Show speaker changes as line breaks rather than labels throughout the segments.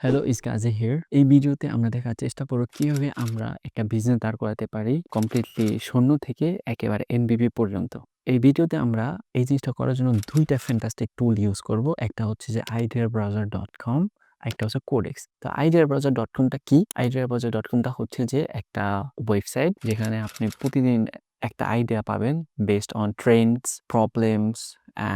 Hello, it's Kazi here. এই ভিডিওতে আমরা দেখার চেষ্টা করব কিভাবে আমরা একটা বিজনেস দাঁড় করাতে পারি কমপ্লিটলি শূন্য থেকে একেবারে এমবিপি পর্যন্ত। এই ভিডিওতে আমরা এই জিনিসটা করার জন্য ২ টা ফ্যান্টাস্টিক টুল ইউজ করব। একটা হচ্ছে যে ideabrowser.com, আরেকটা হচ্ছে Codex। তো ideabrowser.com টা কি? ideabrowser.com টা হচ্ছে যে একটা ওয়েবসাইট যেখানে আপনি প্রতিদিন একটা আইডিয়া পাবেন based on Trends, problems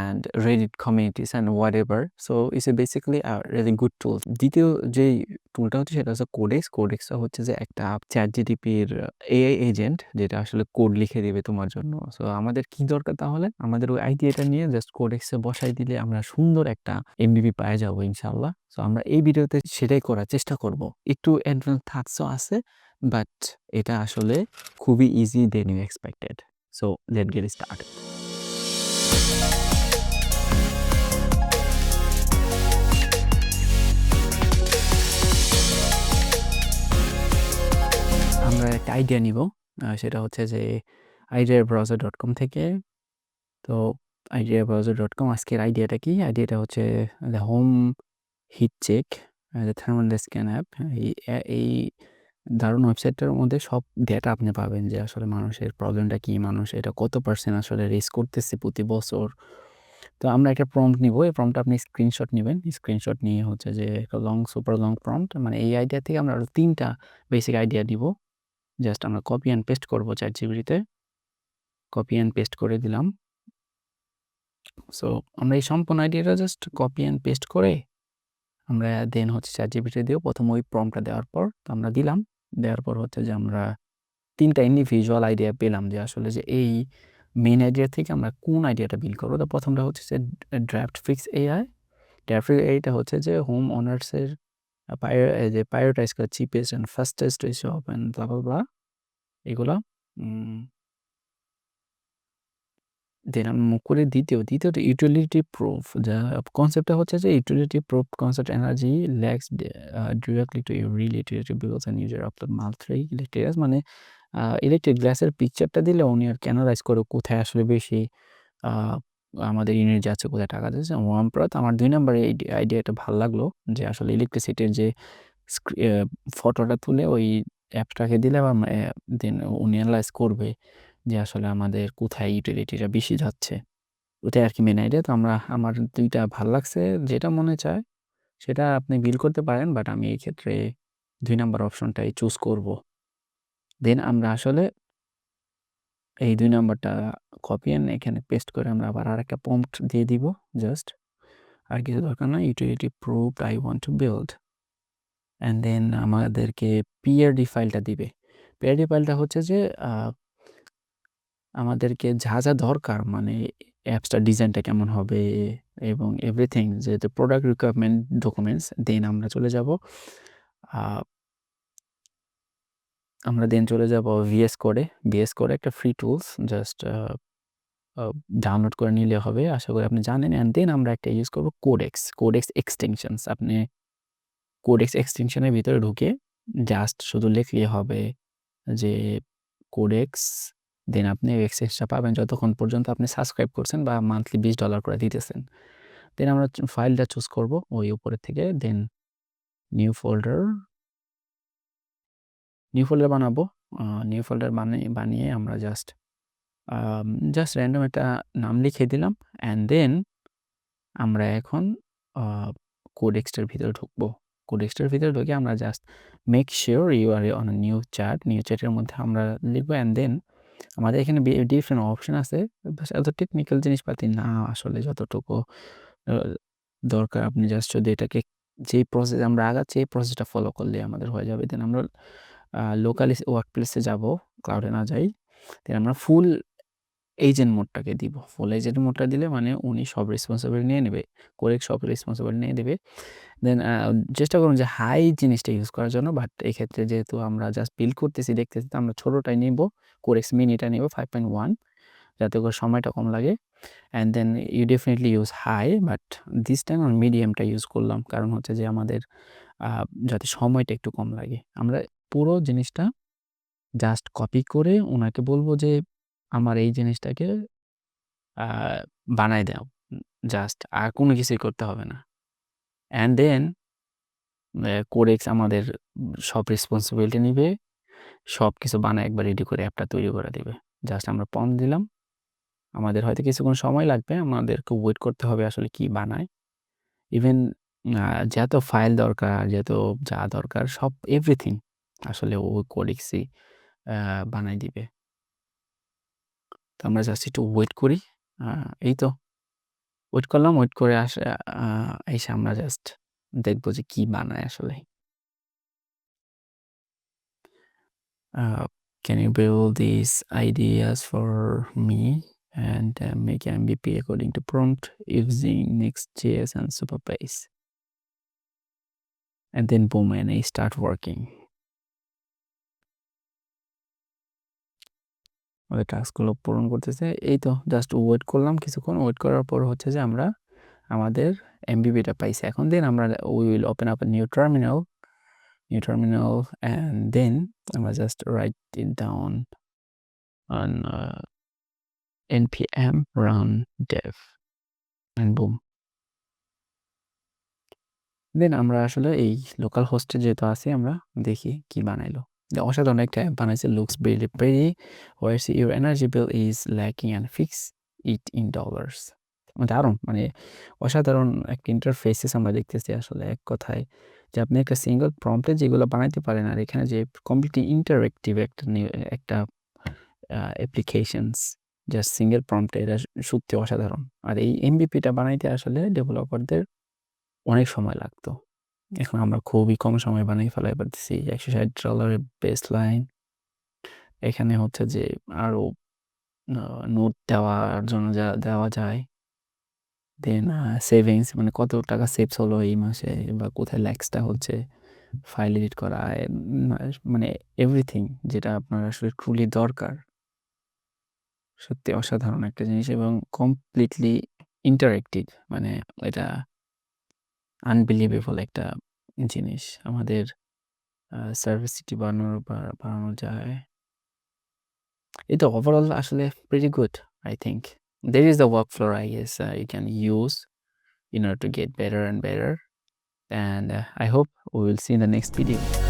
and Reddit communities and whatever. So it's a basically a really good tool. দ্বিতীয় যেই টুলটা হচ্ছে সেটা হচ্ছে Codex. Codex টা হচ্ছে যে একটা ChatGPT এর AI এজেন্ট যেটা আসলে কোড লিখে দিবে তোমার জন্য। সো আমাদের কি দরকার তাহলে? আমাদের ওই আইডিয়াটা নিয়ে জাস্ট Codex এ বসাই দিলে আমরা সুন্দর একটা এমবিপি পেয়ে যাবো ইনশাআল্লাহ। সো আমরা এই ভিডিওতে সেটাই করার চেষ্টা করব। একটু অ্যাডভান্স থাকসও আছে, বাট এটা আসলে খুবই easy than you expected. So let's get started. আমরা একটা আইডিয়া নিব। সেটা হচ্ছে যে ideabrowser.com থেকে। তো ideabrowser.com আজকের আইডিয়াটা কি? আইডিয়াটা হচ্ছে the home heat check, the thermal scan app. এই দারুণ ওয়েবসাইটটার মধ্যে সব ডেটা আপনি পাবেন যে আসলে মানুষের প্রবলেমটা কি, মানুষ এটা কত পার্সেন্ট আসলে রেজ করতেছে প্রতি বছর। তো আমরা একটা প্রম্পট নিব। এই প্রম্পটটা আপনি স্ক্রিনশট নিবেন। স্ক্রিনশট নিয়ে হচ্ছে যে একটা সুপার লং প্রম্পট, মানে এই আইডিয়া থেকে আমরা আরো ৩ টা বেসিক আইডিয়া নিব। জাস্ট আমরা কপি অ্যান্ড পেস্ট করব ChatGPT-তে। কপি অ্যান্ড পেস্ট করে দিলাম। সো আমরা এই সম্পূর্ণ আইডিয়াটা জাস্ট কপি অ্যান্ড পেস্ট করে আমরা দেন হচ্ছে ChatGPT দিয়েও প্রথম ওই প্রম্পটটা দেওয়ার পর তো আমরা দিলাম। দেওয়ার পর হচ্ছে যে আমরা ৩ টা ইন্ডিভিজুয়াল আইডিয়া পেলাম যে আসলে যে এই মেইন আইডিয়া থেকে আমরা কোন আইডিয়াটা বিল্ড করব। তো প্রথমটা হচ্ছে যে draft fix AI. Draft fix এআইটা হচ্ছে যে হোম ওনার্সের যে প্রায়োরিটাইজ করে চিপেস্ট অ্যান্ড ফাস্টেস্ট এসব অ্যান্ড ব্লা ব্লা ব্লা এগুলা। দেন আমি মুখ করে দ্বিতীয়টা ইউটিলিটি প্রুফ। যা কনসেপ্টটা হচ্ছে যে utility proof concept energy lakhs directly to your real utility because an user upload multi electric gas, মানে ইলেকট্রিক গ্যাসের পিকচারটা দিলে উনি আর ক্যানালাইজ করে কোথায় আসলে বেশি আমাদের ইউনিট যাচ্ছে, কোথায় টাকা যাচ্ছে। ওয়ামপ্রত আমার ২ নম্বরে এই আইডিয়াটা ভালো লাগলো যে আসলে ইলেকট্রিসিটির যে ফটোটা তুলে ওই অ্যাপটাকে দিলে বা দেন উনি অ্যানালাইজ করবে যে আসলে আমাদের কোথায় ইউটিলিটিটা বেশি যাচ্ছে। ওটাই আরকি মেইন আইডিয়া। তো আমার ২ টা ভাল লাগছে। যেটা মনে চায় সেটা আপনি বিল করতে পারেন। বাট আমি এই ক্ষেত্রে ২ নাম্বার অপশনটাই চুজ করব। দেন আমরা আসলে এই ২ নাম্বারটা কপি অ্যান্ড এখানে পেস্ট করে আমরা আবার আরেকটা প্রম্পট দিয়ে দিব জাস্ট। আর কিছু দরকার নাই। Utility proofed I want to build. And then আমাদেরকে পিআরডি ফাইলটা দিবে। পিআরডি ফাইলটা হচ্ছে যে আমাদেরকে যা দরকার, মানে অ্যাপসটার ডিজাইনটা কেমন হবে এবং এভরিথিং, যেহেতু প্রোডাক্ট রিকোয়ারমেন্ট ডকুমেন্টস। দেন আমরা চলে যাব ভিএস কোডে। ভিএস কোড একটা ফ্রি টুলস, জাস্ট ডাউনলোড করে নিলে হবে। আশা করি আপনি জানেন। অ্যান্ড দেন আমরা একটা ইউজ করব কোডেক্স এক্সটেনশনস। আপনি কোডেক্স এক্সটেনশনের ভিতরে ঢুকে জাস্ট শুধু লিখলেই হবে যে কোডেক্স। দেন আপনি এক্সেসটা পাবেন যতক্ষণ পর্যন্ত আপনি সাবস্ক্রাইব করছেন বা মান্থলি $20 করে দিতেছেন। দেন আমরা ফাইলটা চুজ করব ওই উপরের থেকে। দেন নিউ ফোল্ডার বানাবো। নিউ ফোল্ডার বানিয়ে আমরা জাস্ট র্যান্ডম একটা নাম লিখে দিলাম। অ্যান্ড দেন আমরা এখন কোডেক্সটার ভিতরে ঢুকবো। কোডেক্সটার ভিতরে ঢুকে আমরা just make sure you are on a new chat. New চ্যাটের মধ্যে আমরা লিখবো। অ্যান্ড দেন আমাদের এখানে ডিফারেন্ট অপশন আছে। এত টেকনিক্যাল জিনিসপাতি না আসলে, যতটুকু দরকার আপনি জাস্ট যদি এটাকে যেই প্রসেস আমরা আগাচ্ছি এই প্রসেসটা ফলো করলে আমাদের হয়ে যাবে। দেন আমরা লোকালি ওয়ার্ক প্লেসে যাবো, ক্লাউডে না যাই। দেন আমরা ফুল এজেন্ট মোডটাকে দিব। ফুল এজেন্ট মোডটা দিলে মানে উনি সব রেসপন্সিবিলিটি নিয়ে নেবে, করেক্ট সব রেসপন্সিবিলিটি নিয়ে দেবে। দেন চেষ্টা করুন যে হাই জিনিসটা ইউজ করার জন্য। বাট এই ক্ষেত্রে যেহেতু আমরা জাস্ট বিল্ড করতেছি, দেখতেছি, তো আমরা ছোটোটাই নিব। কোরেক্স মিনিটা নিব 5.1, যাতে করে সময়টা কম লাগে। And then you definitely use high, but this time আমি মিডিয়ামটা ইউজ করলাম, কারণ হচ্ছে যে আমাদের যাতে সময়টা একটু কম লাগে। আমরা পুরো জিনিসটা জাস্ট কপি করে ওনাকে বলবো যে আমার এই জিনিসটাকে বানায় দাও। জাস্ট আর কোনো কিছুই করতে হবে না। অ্যান্ড দেন কোডেক্স আমাদের সব রেসপন্সিবিলিটি নিবে। সবকিছু বানায় একবার রেডি করে অ্যাপটা তৈরি করে দিবে। জাস্ট আমরা প্রম্পট দিলাম। আমাদের হয়তো কিছুক্ষণ সময় লাগবে। আমাদেরকে ওয়েট করতে হবে আসলে কি বানায়। ইভেন যত ফাইল দরকার, যা দরকার সব এভরিথিং আসলে ও কোডেক্সই বানায় দিবে। তো আমরা জাস্ট একটু ওয়েট করি। এই তো ওয়েট করলাম। ওয়েট করে এসে আমরা জাস্ট দেখব যে কি বানায় আসলে। Can you build these ideas for me and make an MVP according to prompt using Next.js and Superbase? And then boom, and I start working. আমাদের টাস্কগুলো পূরণ করতেছে। এই তো জাস্ট ওয়েট করলাম কিছুক্ষণ। ওয়েট করার পর হচ্ছে যে আমরা আমাদের এমভিপিটা পাইছি। এখন দেন আমরা we will open up a new terminal and then আমরা just write it down on npm run dev and boom. দেন আমরা আসলে এই লোকাল হোস্টে যেহেতু আছি আমরা দেখি কি বানাইলো। অসাধারণ একটা অ্যাপ বানাইছে, looks really pretty. Where see your energy bill is lacking and fix it in dollars. দারুণ, মানে অসাধারণ একটা ইন্টারফেসেস আমরা দেখতেছি আসলে এক কথায় যে আপনি একটা সিঙ্গল প্রম্পটে যেগুলো বানাইতে পারেন আর এখানে যে কমপ্লিটলি ইন্টারেক্টিভ একটা অ্যাপ্লিকেশনস জাস্ট সিঙ্গেল প্রম্পটে, এটা সত্যি অসাধারণ। আর এই এমভিপিটা বানাইতে আসলে ডেভেলপারদের অনেক সময় লাগতো। এখন আমরা খুবই কম সময় বানিয়ে ফেলাই পারতেছি। $160 বেস লাইন। এখানে হচ্ছে যে আরও নোট দেওয়ার জন্য যা দেওয়া যায়। দেন সেভিংস, মানে কত টাকা সেভস হলো এই মাসে বা কোথায় ল্যাক্সটা হচ্ছে, ফাইল এডিট করা, মানে এভরিথিং যেটা আপনার আসলে ট্রুলি দরকার। সত্যি অসাধারণ একটা জিনিস এবং কমপ্লিটলি ইন্টারেক্টিভ, মানে এটা আনবিলিভেবল একটা জিনিস। আমাদের সার্ভিসিটি বাড়ানো যায়। এটা ওভারঅল আসলে pretty good, I think. There is the workflow, I guess, you can use in order to get better and better. And I hope we will see in the next video.